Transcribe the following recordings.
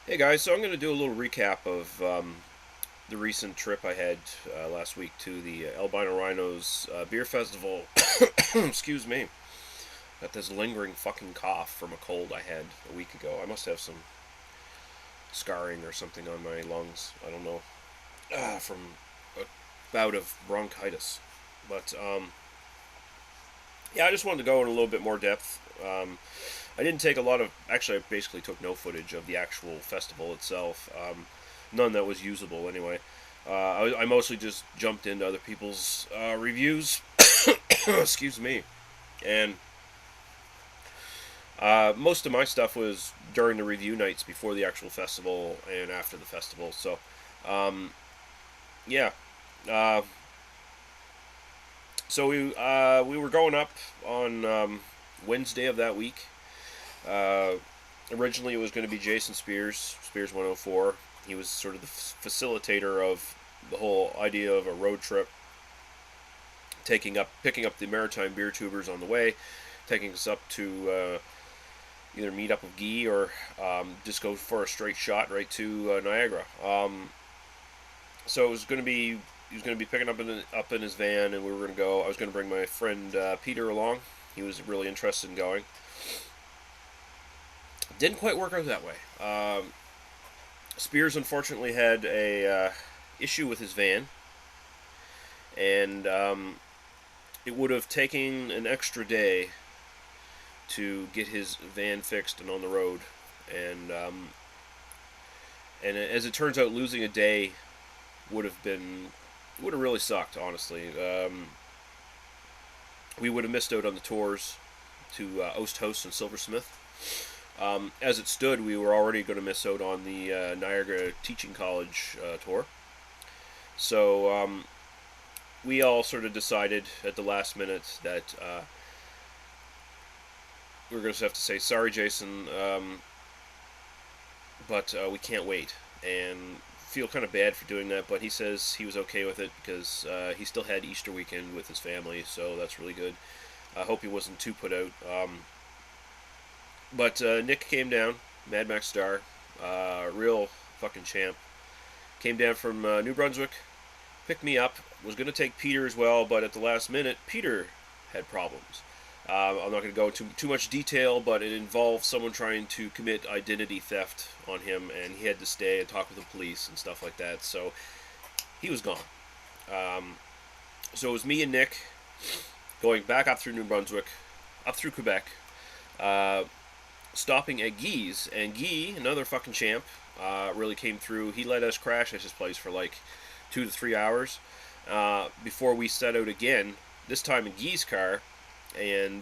Hey guys, so I'm going to do a little recap of the recent trip I had last week to the Albino Rhinos Beer Festival. Excuse me. Got this lingering fucking cough from a cold I had a week ago. I must have some scarring or something on my lungs. I don't know. From a bout of bronchitis. But yeah, I just wanted to go in a little bit more depth. I didn't take a lot of. Actually, I basically took no footage of the actual festival itself. None that was usable anyway. I mostly just jumped into other people's reviews. Excuse me. And most of my stuff was during the review nights before the actual festival and after the festival. So, um, yeah. Uh, so we were going up on Wednesday of that week. Uh, Originally, it was going to be Jason Spears 104. He was sort of the facilitator of the whole idea of a road trip, picking up the maritime beer tubers on the way, taking us up to either meet up with Guy or just go for a straight shot right to Niagara. So it was going to be he was going to be picking up in his van, and we were going to go. I was going to bring my friend Peter along. He was really interested in going. Didn't quite work out that way. Spears unfortunately had a issue with his van, and it would have taken an extra day to get his van fixed and on the road. And as it turns out, losing a day would have been would have really sucked. Honestly, we would have missed out on the tours to Oast and Silversmith. As it stood, we were already going to miss out on the Niagara Teaching College tour. So we all sort of decided at the last minute that we were going to have to say, sorry, Jason, but we can't wait. And feel kind of bad for doing that, but he says he was okay with it because he still had Easter weekend with his family, so that's really good. I hope he wasn't too put out. But Nick came down, Mad Max Star, real fucking champ. Came down from New Brunswick, picked me up. Was going to take Peter as well, but at the last minute, Peter had problems. I'm not going to go into too much detail, but it involved someone trying to commit identity theft on him, and he had to stay and talk with the police and stuff like that. So he was gone. So it was me and Nick going back up through New Brunswick, up through Quebec, stopping at Guy's, and Guy, another fucking champ, really came through. He let us crash at his place for like 2 to 3 hours before we set out again, this time in Guy's car, and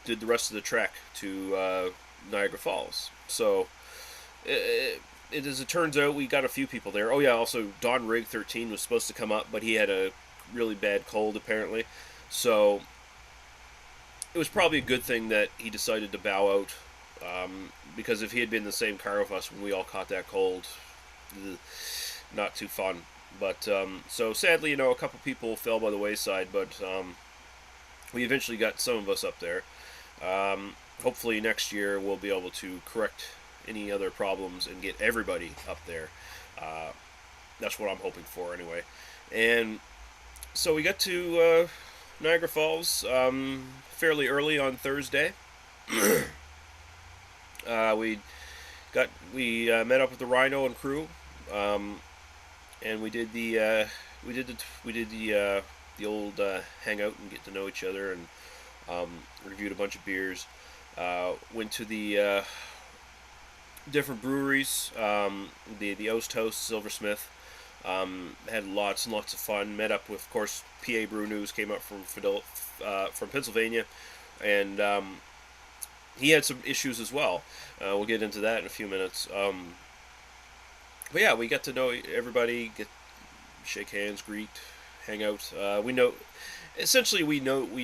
did the rest of the trek to Niagara Falls. So, as it turns out, we got a few people there. Oh yeah, also Don Rig 13 was supposed to come up, but he had a really bad cold apparently. So, it was probably a good thing that he decided to bow out. Because if he had been in the same car with us when we all caught that cold, not too fun. But so sadly, a couple people fell by the wayside, but we eventually got some of us up there. Hopefully next year we'll be able to correct any other problems and get everybody up there. That's what I'm hoping for anyway. And so we got to Niagara Falls fairly early on Thursday. We met up with the Rhino and crew, and we did the old hangout and get to know each other, and reviewed a bunch of beers. Went to the different breweries, the Oast Silversmith. Had lots and lots of fun. Met up with, of course, PA Brew News came up from Pennsylvania, and he had some issues as well. We'll get into that in a few minutes. But yeah, we got to know everybody, shake hands, greet, hang out. We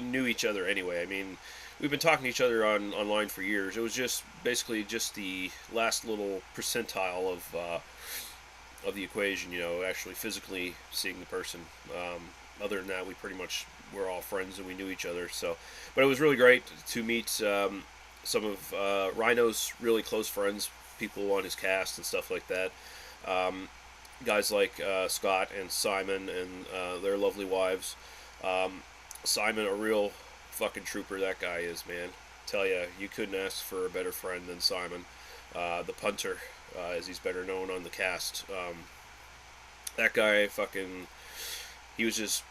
knew each other anyway. I mean, we've been talking to each other online for years. It was just basically just the last little percentile of the equation. Actually physically seeing the person. Other than that, we pretty much were all friends and we knew each other. So, but it was really great to meet some of Rhino's really close friends people on his cast and stuff like that. Guys like Scott and Simon and their lovely wives. Simon, a real fucking trooper that guy is, man. Tell ya, you couldn't ask for a better friend than Simon, the punter, as he's better known on the cast. That guy, fucking, he was just,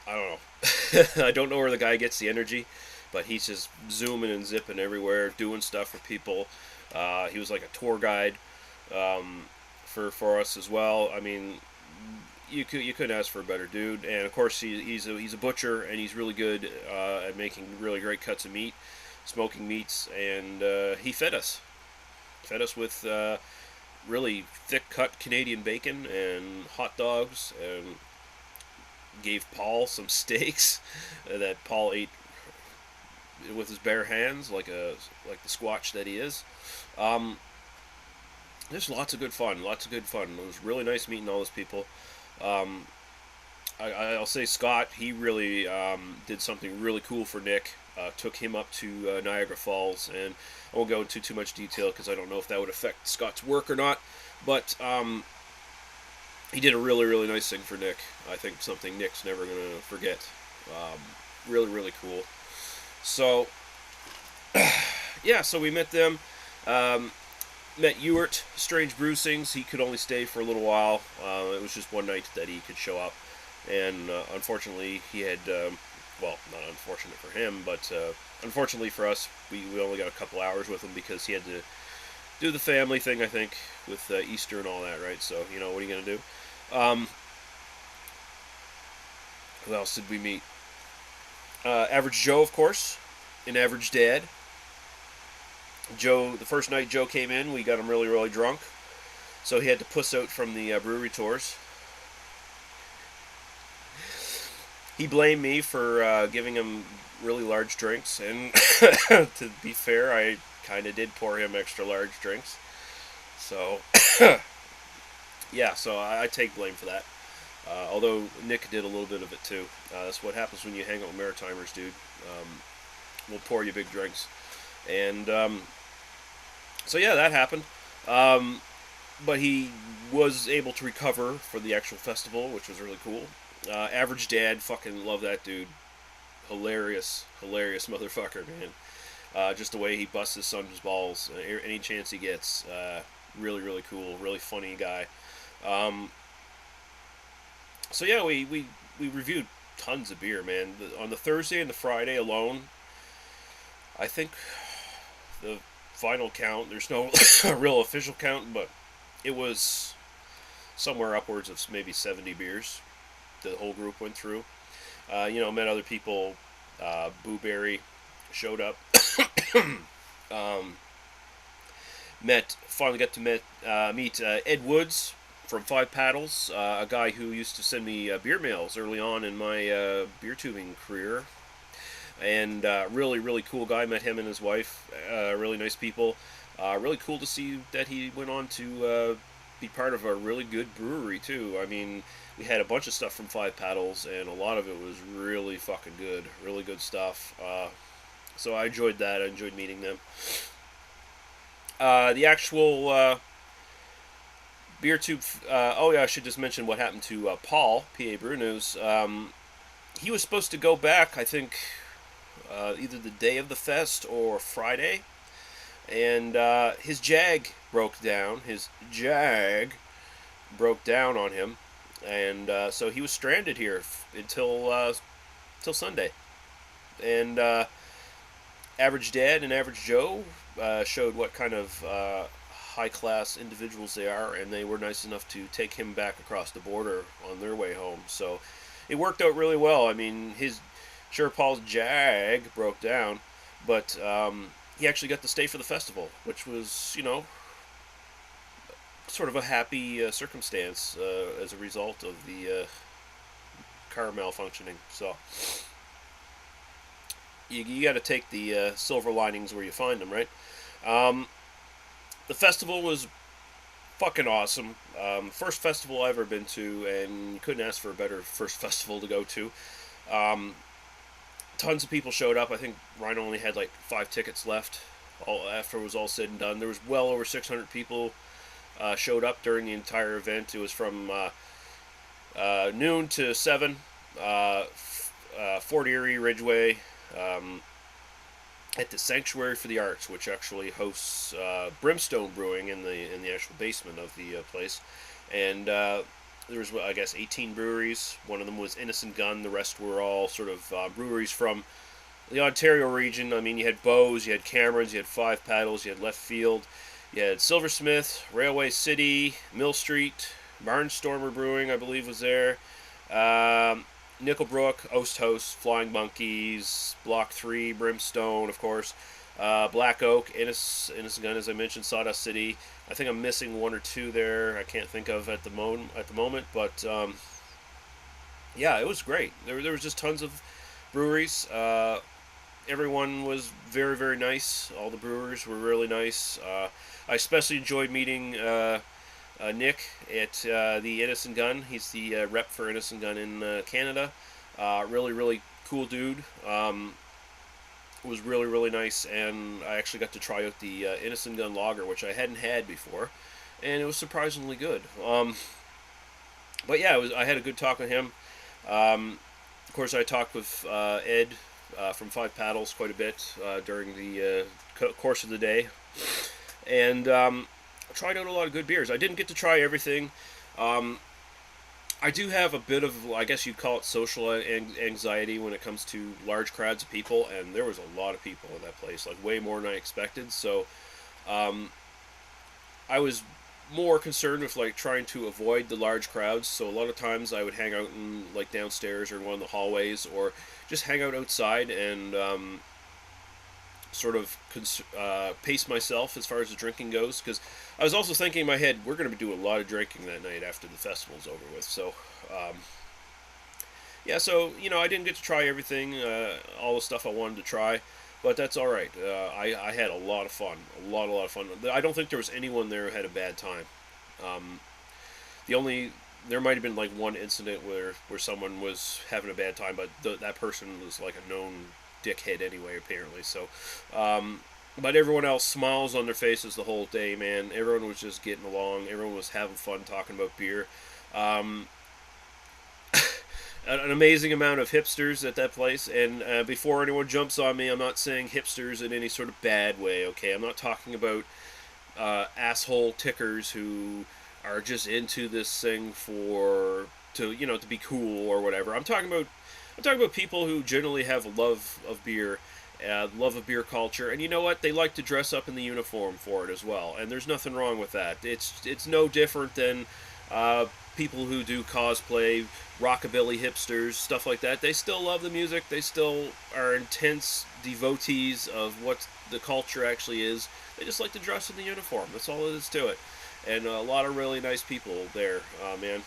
I don't know. I don't know where the guy gets the energy, but he's just zooming and zipping everywhere, doing stuff for people. He was like a tour guide for us as well. I mean, you couldn't ask for a better dude. And of course, he's a butcher, and he's really good at making really great cuts of meat, smoking meats, and he fed us with really thick cut Canadian bacon and hot dogs, and gave Paul some steaks that Paul ate with his bare hands, like the squatch that he is. There's lots of good fun. It was really nice meeting all those people. I'll say Scott, he really did something really cool for Nick. Took him up to Niagara Falls, and I won't go into too much detail because I don't know if that would affect Scott's work or not. But he did a really, really nice thing for Nick. I think something Nick's never going to forget. Really, really cool. So, yeah, so we met them. Met Ewart, Strange Bruisings. He could only stay for a little while. It was just one night that he could show up. And unfortunately, he had, well, not unfortunate for him, but unfortunately for us, we only got a couple hours with him because he had to do the family thing, I think, with Easter and all that, right? So, you know, what are you going to do? Who else did we meet? Average Joe, of course, and Average Dad. Joe, the first night Joe came in, we got him really, really drunk. So he had to puss out from the brewery tours. He blamed me for giving him really large drinks, and to be fair, I kind of did pour him extra large drinks. So, yeah, so I take blame for that. Although Nick did a little bit of it too. That's what happens when you hang out with Maritimers, dude. We'll pour you big drinks. And so yeah, that happened. But he was able to recover for the actual festival, which was really cool. Average Dad, fucking love that dude. Hilarious motherfucker, man. Just the way he busts his son's balls any chance he gets. Really, really cool. Really funny guy. So yeah, we reviewed tons of beer, man. On the Thursday and the Friday alone, I think the final count, there's no real official count, but it was somewhere upwards of maybe 70 beers the whole group went through. Met other people. Booberry showed up. Finally got to meet Ed Woods from Five Paddles, a guy who used to send me beer mails early on in my beer tubing career. And really, really cool guy. Met him and his wife. Really nice people. Really cool to see that he went on to be part of a really good brewery, too. I mean, we had a bunch of stuff from Five Paddles, and a lot of it was really fucking good. Really good stuff. So I enjoyed that. I enjoyed meeting them. The actual beer tube... oh, yeah, I should just mention what happened to Paul, PA Brew News. He was supposed to go back, I think, either the day of the fest or Friday. And his Jag broke down. On him. And so he was stranded here until Sunday. And Average Dad and Average Joe showed what kind of high-class individuals they are, and they were nice enough to take him back across the border on their way home. So it worked out really well. I mean, Paul's Jag broke down, but he actually got to stay for the festival, which was, sort of a happy circumstance as a result of the car malfunctioning. So you got to take the silver linings where you find them, right? The festival was fucking awesome. First festival I've ever been to, and you couldn't ask for a better first festival to go to. Tons of people showed up. I think Rhino only had like 5 tickets left. all after it was all said and done. There was well over 600 people showed up during the entire event. It was from noon to 7. Fort Erie, Ridgeway, at the Sanctuary for the Arts, which actually hosts Brimstone Brewing in the actual basement of the place. And there was, I guess, 18 breweries. One of them was Innocent Gun. The rest were all sort of breweries from the Ontario region. I mean, you had Bose, you had Cameron's, you had Five Paddles, you had Left Field, you had Silversmith, Railway City, Mill Street, Barnstormer Brewing, I believe, was there. Nickelbrook, Oast House, Flying Monkeys, Block 3, Brimstone, of course, Black Oak, Innocent Gun, as I mentioned, Sawdust City. I think I'm missing one or two there. I can't think of at the moment, but yeah, it was great. There was just tons of breweries. Everyone was very, very nice. All the brewers were really nice. I especially enjoyed meeting Nick at the Innocent Gun. He's the rep for Innocent Gun in Canada. Really, really cool dude. Was really, really nice, and I actually got to try out the Innocent Gun Lager, which I hadn't had before, and it was surprisingly good. But yeah, I had a good talk with him. Of course, I talked with Ed from Five Paddles quite a bit during the course of the day, and tried out a lot of good beers. I didn't get to try everything. I do have a bit of, I guess you'd call it, social anxiety when it comes to large crowds of people, and there was a lot of people in that place, like way more than I expected. So I was more concerned with like trying to avoid the large crowds. So a lot of times I would hang out in like downstairs or in one of the hallways, or just hang out outside and sort of pace myself as far as the drinking goes, because I was also thinking in my head, we're going to do a lot of drinking that night after the festival's over with. So yeah, so I didn't get to try everything, all the stuff I wanted to try, but that's all right. I had a lot of fun, a lot of fun. I don't think there was anyone there who had a bad time. There might have been like one incident where someone was having a bad time, but that person was like a known dickhead anyway, apparently. So but everyone else, smiles on their faces the whole day, man. Everyone was just getting along. Everyone was having fun talking about beer. An amazing amount of hipsters at that place. And before anyone jumps on me, I'm not saying hipsters in any sort of bad way, okay? I'm not talking about asshole tickers who are just into this thing to be cool or whatever. I'm talking about people who generally have a love of beer, love of beer culture, and you know what? They like to dress up in the uniform for it as well, and there's nothing wrong with that. It's no different than people who do cosplay, rockabilly hipsters, stuff like that. They still love the music. They still are intense devotees of what the culture actually is. They just like to dress in the uniform. That's all there is to it. And a lot of really nice people there, man.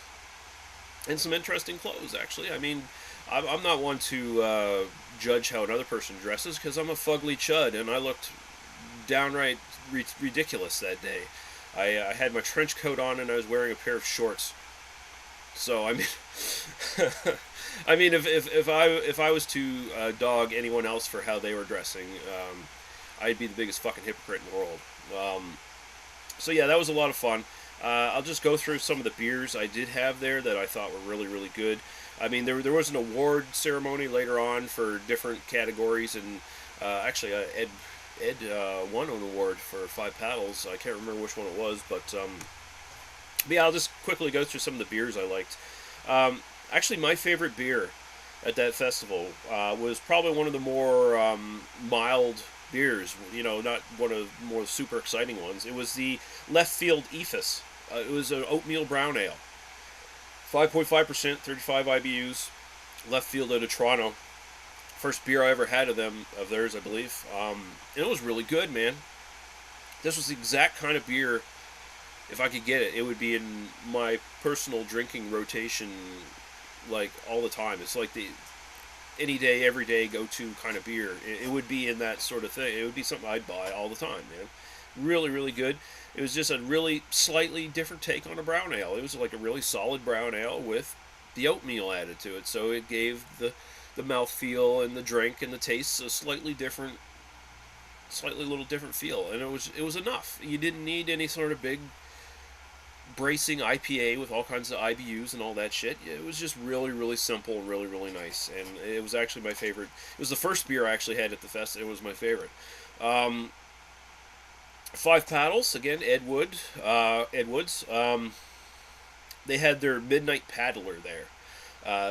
And some interesting clothes, actually. I mean, I'm not one to judge how another person dresses, because I'm a fugly chud, and I looked downright ridiculous that day. I had my trench coat on, and I was wearing a pair of shorts. So I mean, I mean, if I was to dog anyone else for how they were dressing, I'd be the biggest fucking hypocrite in the world. So yeah, that was a lot of fun. I'll just go through some of the beers I did have there that I thought were really, really good. I mean, there was an award ceremony later on for different categories, and actually Ed won an award for Five Paddles. I can't remember which one it was, but yeah, I'll just quickly go through some of the beers I liked. Actually, my favorite beer at that festival was probably one of the more mild beers, not one of the more super exciting ones. It was the Left Field Ethos. It was an oatmeal brown ale. 5.5%, 35 IBUs. Left Field out of Toronto. First beer I ever had of theirs, I believe. And it was really good, man. This was the exact kind of beer, if I could get it, it would be in my personal drinking rotation, like, all the time. It's like the any day, every day, go-to kind of beer. It would be in that sort of thing. It would be something I'd buy all the time, man. Really, really good. It was just a really slightly different take on a brown ale. It was like a really solid brown ale with the oatmeal added to it. So it gave the mouthfeel and the drink and the taste a slightly different slightly little different feel, and it was enough. You didn't need any sort of big bracing IPA with all kinds of IBUs and all that shit. It was just really, really simple and really, really nice. And it was actually my favorite. It was the first beer I actually had at the fest. It was my favorite. Five Paddles, again, Edwards. They had their Midnight Paddler there,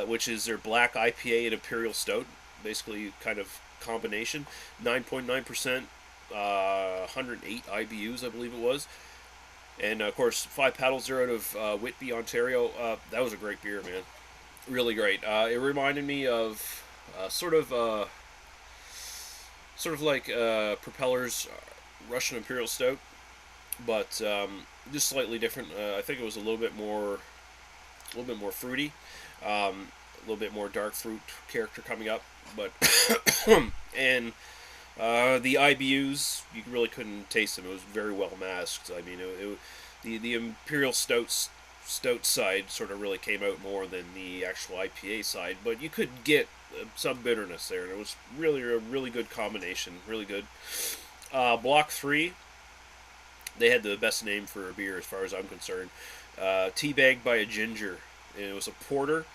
which is their black IPA and Imperial Stout. Basically, kind of combination. 9.9%, 108 IBUs, I believe it was. And of course, Five Paddles are out of Whitby, Ontario. That was a great beer, man. Really great. It reminded me of sort of like Propeller's Russian Imperial Stout, but just slightly different. I think it was a little bit more fruity, a little bit more dark fruit character coming up. But and the IBUs, you really couldn't taste them. It was very well masked. I mean, the Imperial Stout side sort of really came out more than the actual IPA side, but you could get some bitterness there, and it was really a really good combination. Really good. Block 3, they had the best name for a beer as far as I'm concerned. Teabagged by a Ginger, and it was a porter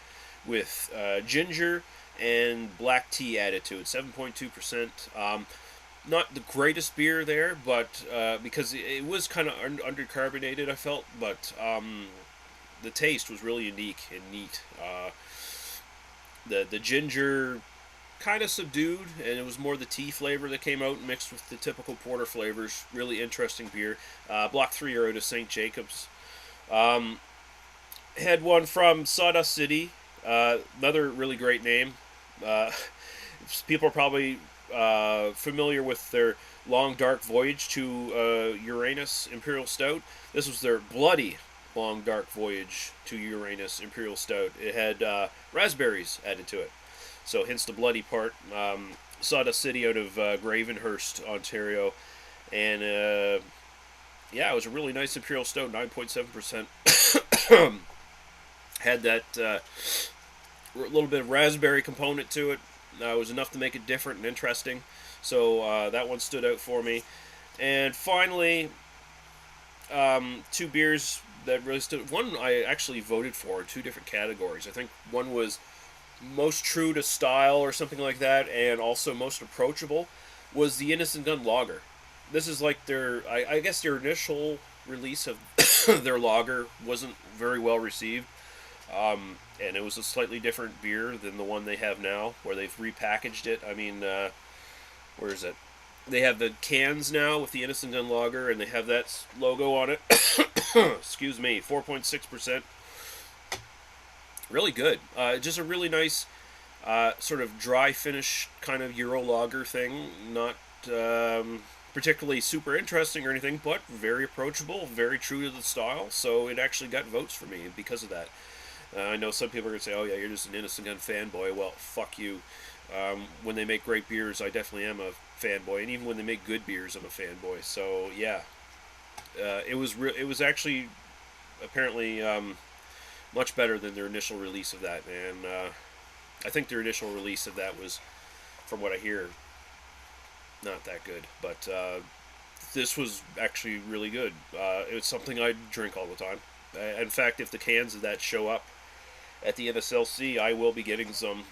with ginger and black tea added to it, 7.2%. Not the greatest beer there, but because it was kind of undercarbonated, I felt, but the taste was really unique and neat. The ginger kind of subdued, and it was more the tea flavor that came out mixed with the typical porter flavors. Really interesting beer. Block 3 are out of St. Jacobs. Had one from Sawdust City, another really great name. People are probably familiar with their Long Dark Voyage to Uranus Imperial Stout. This was their Bloody Long Dark Voyage to Uranus Imperial Stout. It had raspberries added to it, so hence the bloody part. Sawdust City out of Gravenhurst, Ontario, and yeah, it was a really nice Imperial Stout, 9.7%. Had that little bit of raspberry component to it. It was enough to make it different and interesting, so that one stood out for me. And finally, two beers that really stood. One I actually voted for in two different categories. I think one was most true to style or something like that, and also most approachable, was the Innocent Gun Lager. This is like their, I guess their initial release of their lager wasn't very well received. And it was a slightly different beer than the one they have now, where they've repackaged it. I mean, where is it? They have the cans now with the Innocent Gun Lager, and they have that logo on it. Excuse me, 4.6%. Really good. Just a really nice sort of dry finish kind of Euro lager thing. Not particularly super interesting or anything, but very approachable, very true to the style. So it actually got votes for me because of that. I know some people are going to say, oh yeah, you're just an Innocent Gun fanboy. Well, fuck you. When they make great beers, I definitely am a fanboy. And even when they make good beers, I'm a fanboy. So yeah. It was actually apparently much better than their initial release of that. And I think their initial release of that was, from what I hear, not that good. But this was actually really good. It's something I drink all the time. In fact, if the cans of that show up at the NSLC, I will be getting some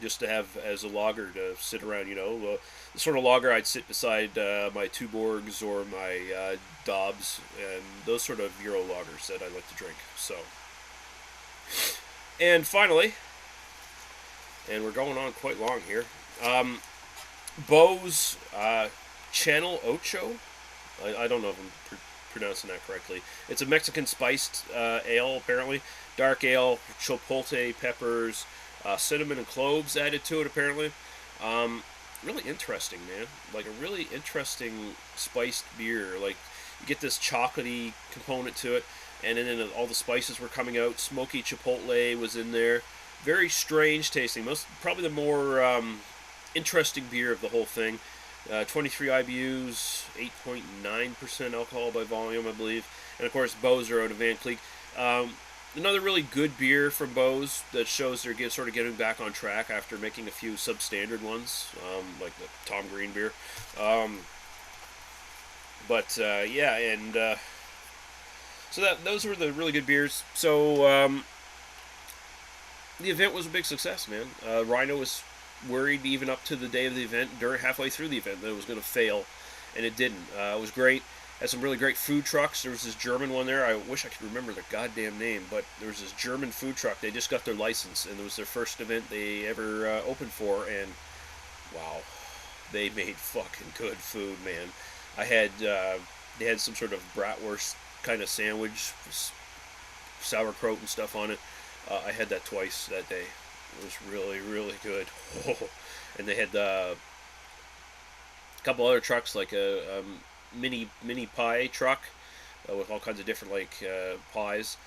just to have as a lager to sit around, you know. The sort of lager I'd sit beside my Tuborgs or my Dobbs and those sort of Euro lagers that I like to drink. So, and finally, and we're going on quite long here, Bo's Channel Ocho. I don't know if I'm pronouncing that correctly. It's a Mexican spiced ale, apparently. Dark ale, chipotle peppers, cinnamon and cloves added to it, apparently. Really interesting, man. Like a really interesting spiced beer. Like, you get this chocolatey component to it, and then all the spices were coming out. Smoky chipotle was in there. Very strange tasting. Probably the more interesting beer of the whole thing. 23 IBUs, 8.9% alcohol by volume, I believe. And of course, Bo's are out of Van Cleek. Another really good beer from Bo's that shows they're sort of getting back on track after making a few substandard ones, like the Tom Green beer. But yeah, and so those were the really good beers. So the event was a big success, man. Rhino was worried even up to the day of the event, during halfway through the event, that it was going to fail, and it didn't. It was great. Had some really great food trucks. There was this German one there. I wish I could remember the goddamn name, but there was this German food truck. They just got their license, and it was their first event they ever opened for. And wow, they made fucking good food, man. I had they had some sort of bratwurst kind of sandwich, sauerkraut and stuff on it. I had that twice that day. It was really, really good. And they had a couple other trucks, like a mini pie truck with all kinds of different pies.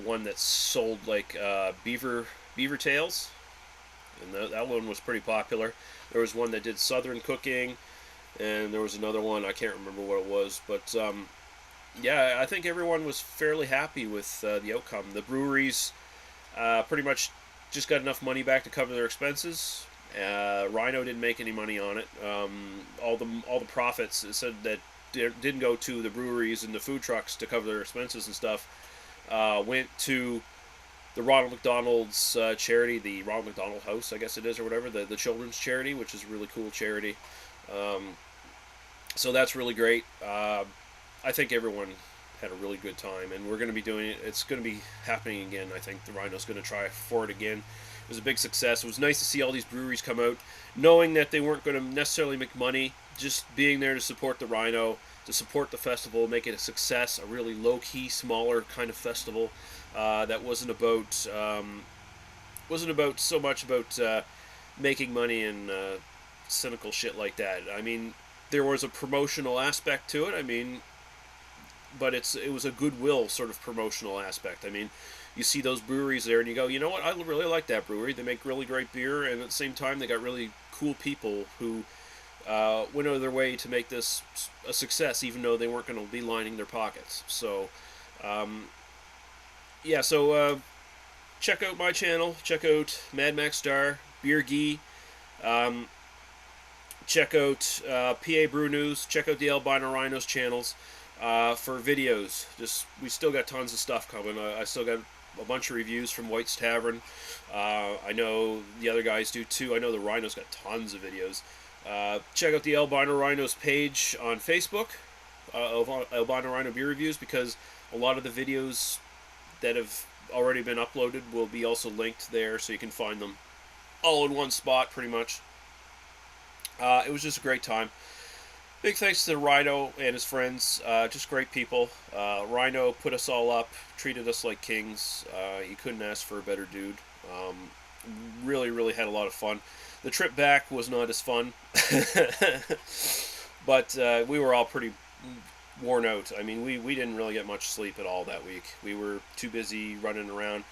One that sold beaver tails, and that one was pretty popular. There was one that did southern cooking, and there was another one, I can't remember what it was, but yeah, I think everyone was fairly happy with the outcome. The breweries pretty much just got enough money back to cover their expenses. Rhino didn't make any money on it. All the profits, it said that didn't go to the breweries and the food trucks to cover their expenses and stuff. Went to the Ronald McDonald's charity, the Ronald McDonald House, I guess it is, or whatever, the children's charity, which is a really cool charity. So that's really great. I think everyone had a really good time, and we're going to be doing it. It's going to be happening again. I think the Rhino's going to try for it again. It was a big success. It was nice to see all these breweries come out, knowing that they weren't going to necessarily make money, just being there to support the Rhino, to support the festival, make it a success, a really low-key, smaller kind of festival that wasn't about so much about making money and cynical shit like that. I mean, there was a promotional aspect to it. I mean, but it was a goodwill sort of promotional aspect. I mean, you see those breweries there, and you go, you know what? I really like that brewery. They make really great beer, and at the same time, they got really cool people who went out of their way to make this a success, even though they weren't going to be lining their pockets. So, yeah. So check out my channel. Check out Mad Max Star, Beer Gee. Check out PA Brew News. Check out the Albino Rhinos channels for videos. We still got tons of stuff coming. I still got a bunch of reviews from White's Tavern. I know the other guys do too. I know the Rhinos got tons of videos. Check out the Albino Rhinos page on Facebook, Albino Rhino Beer Reviews, because a lot of the videos that have already been uploaded will be also linked there, so you can find them all in one spot pretty much. It was just a great time. Big thanks to Rhino and his friends. Just great people. Rhino put us all up, treated us like kings. You couldn't ask for a better dude. Really, really had a lot of fun. The trip back was not as fun. But we were all pretty worn out. I mean, we didn't really get much sleep at all that week. We were too busy running around.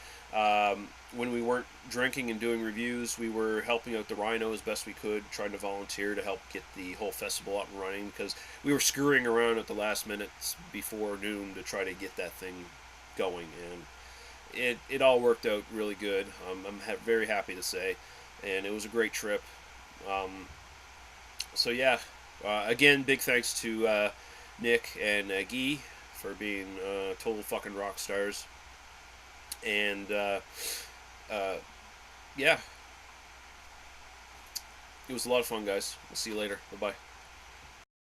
When we weren't drinking and doing reviews, we were helping out the Rhino as best we could, trying to volunteer to help get the whole festival up and running, because we were screwing around at the last minutes before noon to try to get that thing going, and it all worked out really good. I'm very happy to say, and it was a great trip. So yeah, again, big thanks to Nick and Guy for being total fucking rock stars. And yeah, it was a lot of fun, guys. We'll see you later. Bye-bye.